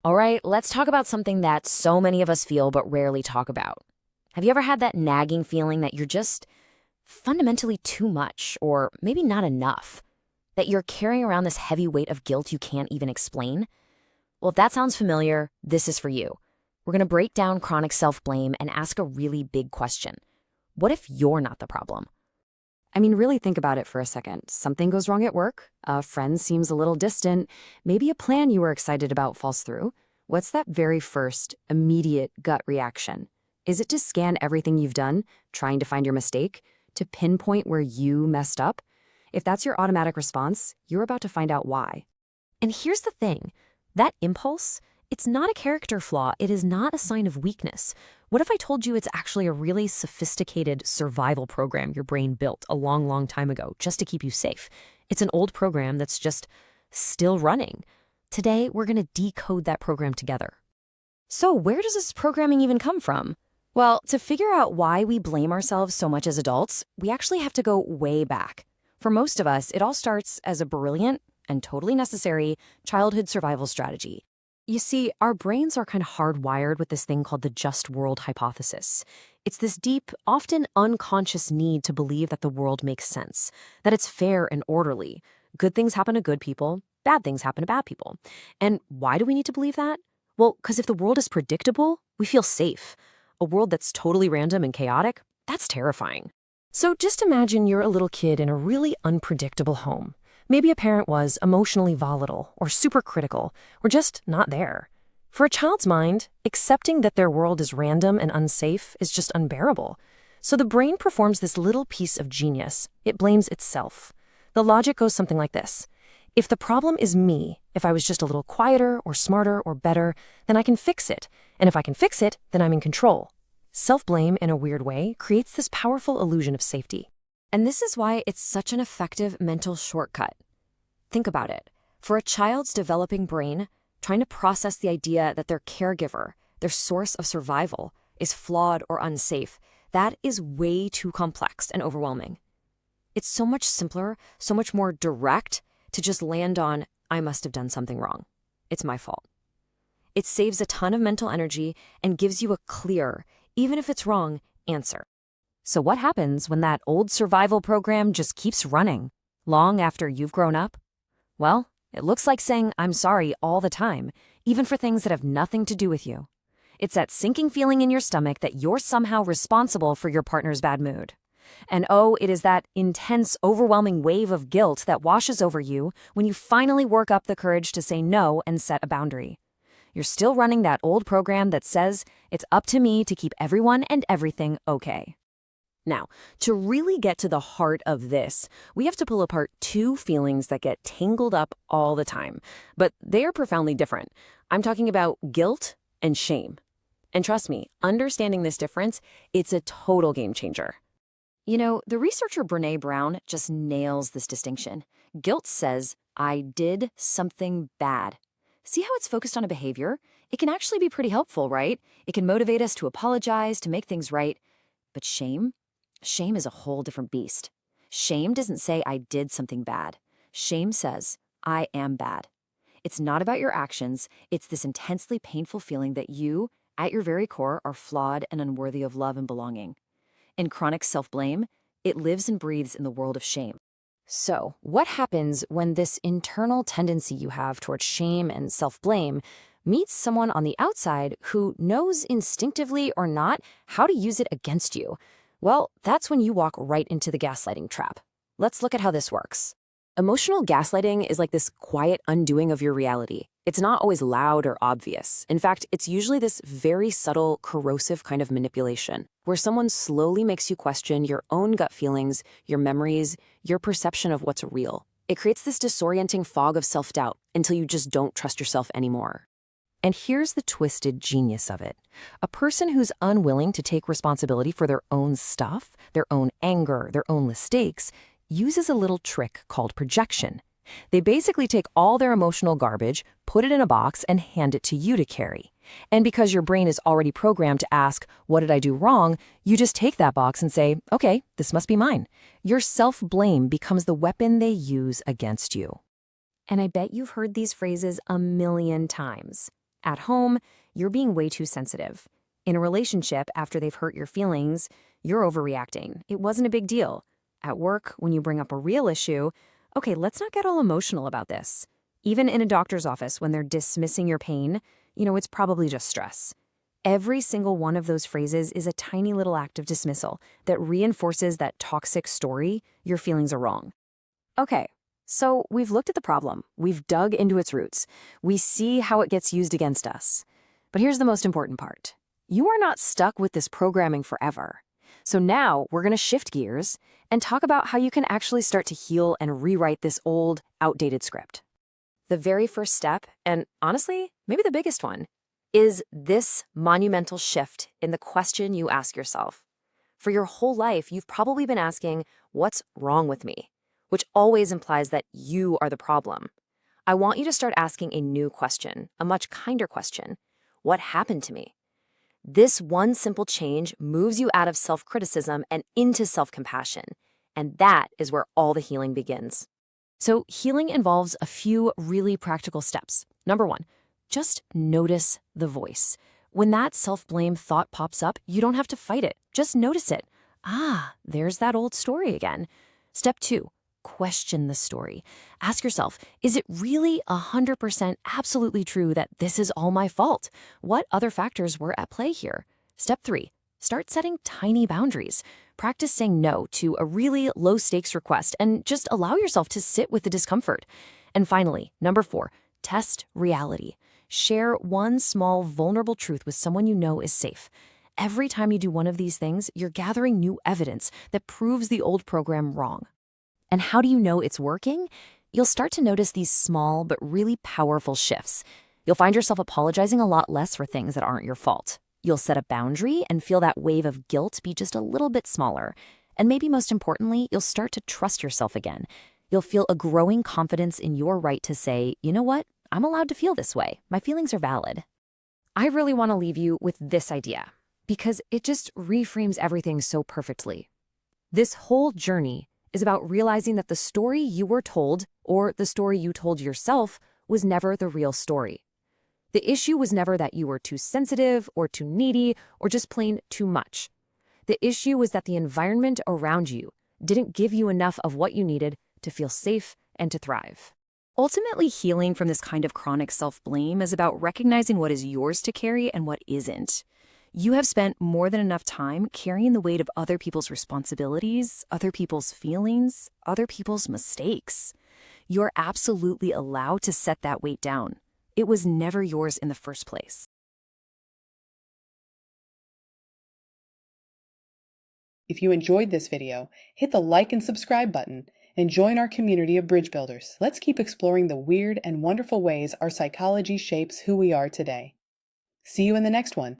All right, let's talk about something that so many of us feel but rarely talk about. Have you ever had that nagging feeling that you're just fundamentally too much or maybe not enough? That you're carrying around this heavy weight of guilt you can't even explain? Well, if that sounds familiar, this is for you. We're going to break down chronic self-blame and ask a really big question. What if you're not the problem? I mean, really think about it for a second. Something goes wrong at work, a friend seems a little distant, maybe a plan you were excited about falls through. What's that very first, immediate gut reaction? Is it to scan everything you've done, trying to find your mistake, to pinpoint where you messed up? If that's your automatic response, you're about to find out why. And here's the thing. That impulse, it's not a character flaw. It is not a sign of weakness. What if I told you it's actually a really sophisticated survival program your brain built a long, long time ago just to keep you safe? It's an old program that's just still running. Today, we're going to decode that program together. So where does this programming even come from? Well, to figure out why we blame ourselves so much as adults, we actually have to go way back. For most of us, it all starts as a brilliant and totally necessary childhood survival strategy. You see, our brains are kind of hardwired with this thing called the just world hypothesis. It's this deep, often unconscious need to believe that the world makes sense, that it's fair and orderly. Good things happen to good people, bad things happen to bad people. And why do we need to believe that? Well, because if the world is predictable, we feel safe. A world that's totally random and chaotic, that's terrifying. So just imagine you're a little kid in a really unpredictable home. Maybe a parent was emotionally volatile or super critical or just not there. For a child's mind, accepting that their world is random and unsafe is just unbearable. So the brain performs this little piece of genius. It blames itself. The logic goes something like this. If the problem is me, if I was just a little quieter or smarter or better, then I can fix it. And if I can fix it, then I'm in control. Self-blame, in a weird way, creates this powerful illusion of safety. And this is why it's such an effective mental shortcut. Think about it. For a child's developing brain, trying to process the idea that their caregiver, their source of survival, is flawed or unsafe, that is way too complex and overwhelming. It's so much simpler, so much more direct to just land on, I must have done something wrong. It's my fault. It saves a ton of mental energy and gives you a clear, even if it's wrong, answer. So what happens when that old survival program just keeps running, long after you've grown up? Well, it looks like saying I'm sorry all the time, even for things that have nothing to do with you. It's that sinking feeling in your stomach that you're somehow responsible for your partner's bad mood. And oh, it is that intense, overwhelming wave of guilt that washes over you when you finally work up the courage to say no and set a boundary. You're still running that old program that says it's up to me to keep everyone and everything okay. Now, to really get to the heart of this, we have to pull apart two feelings that get tangled up all the time, but they are profoundly different. I'm talking about guilt and shame. And trust me, understanding this difference, it's a total game changer. You know, the researcher Brené Brown just nails this distinction. Guilt says, I did something bad. See how it's focused on a behavior? It can actually be pretty helpful, right? It can motivate us to apologize, to make things right. But shame? Shame is a whole different beast. Shame doesn't say I did something bad. Shame says I am bad. It's not about your actions. It's this intensely painful feeling that you, at your very core, are flawed and unworthy of love and belonging. In chronic self-blame, it lives and breathes in the world of shame. So, what happens when this internal tendency you have towards shame and self-blame meets someone on the outside who knows instinctively or not how to use it against you? Well, that's when you walk right into the gaslighting trap. Let's look at how this works. Emotional gaslighting is like this quiet undoing of your reality. It's not always loud or obvious. In fact, it's usually this very subtle, corrosive kind of manipulation, where someone slowly makes you question your own gut feelings, your memories, your perception of what's real. It creates this disorienting fog of self-doubt until you just don't trust yourself anymore. And here's the twisted genius of it. A person who's unwilling to take responsibility for their own stuff, their own anger, their own mistakes, uses a little trick called projection. They basically take all their emotional garbage, put it in a box, and hand it to you to carry. And because your brain is already programmed to ask, what did I do wrong? You just take that box and say, okay, this must be mine. Your self-blame becomes the weapon they use against you. And I bet you've heard these phrases a million times. At home, you're being way too sensitive. In a relationship, after they've hurt your feelings, you're overreacting. It wasn't a big deal. At work, when you bring up a real issue, okay, let's not get all emotional about this. Even in a doctor's office, when they're dismissing your pain, it's probably just stress. Every single one of those phrases is a tiny little act of dismissal that reinforces that toxic story your feelings are wrong. Okay, so we've looked at the problem. We've dug into its roots. We see how it gets used against us. But here's the most important part. You are not stuck with this programming forever. So now we're going to shift gears and talk about how you can actually start to heal and rewrite this old, outdated script. The very first step, and honestly, maybe the biggest one, is this monumental shift in the question you ask yourself. For your whole life, you've probably been asking, what's wrong with me? Which always implies that you are the problem. I want you to start asking a new question, a much kinder question. What happened to me? This one simple change moves you out of self-criticism and into self-compassion. And that is where all the healing begins. So healing involves a few really practical steps. Number one, just notice the voice. When that self-blame thought pops up, you don't have to fight it. Just notice it. Ah, there's that old story again. Step two, question the story. Ask yourself, is it really 100% absolutely true that this is all my fault? What other factors were at play here? Step three, start setting tiny boundaries. Practice saying no to a really low-stakes request and just allow yourself to sit with the discomfort. And finally, number four, test reality. Share one small, vulnerable truth with someone you know is safe. Every time you do one of these things, you're gathering new evidence that proves the old program wrong. And how do you know it's working? You'll start to notice these small but really powerful shifts. You'll find yourself apologizing a lot less for things that aren't your fault. You'll set a boundary and feel that wave of guilt be just a little bit smaller. And maybe most importantly, you'll start to trust yourself again. You'll feel a growing confidence in your right to say, you know what? I'm allowed to feel this way. My feelings are valid. I really want to leave you with this idea because it just reframes everything so perfectly. This whole journey is about realizing that the story you were told, or the story you told yourself, was never the real story. The issue was never that you were too sensitive or too needy or just plain too much. The issue was that the environment around you didn't give you enough of what you needed to feel safe and to thrive. Ultimately, healing from this kind of chronic self-blame is about recognizing what is yours to carry and what isn't. You have spent more than enough time carrying the weight of other people's responsibilities, other people's feelings, other people's mistakes. You're absolutely allowed to set that weight down. It was never yours in the first place. If you enjoyed this video, hit the like and subscribe button and join our community of bridge builders. Let's keep exploring the weird and wonderful ways our psychology shapes who we are today. See you in the next one.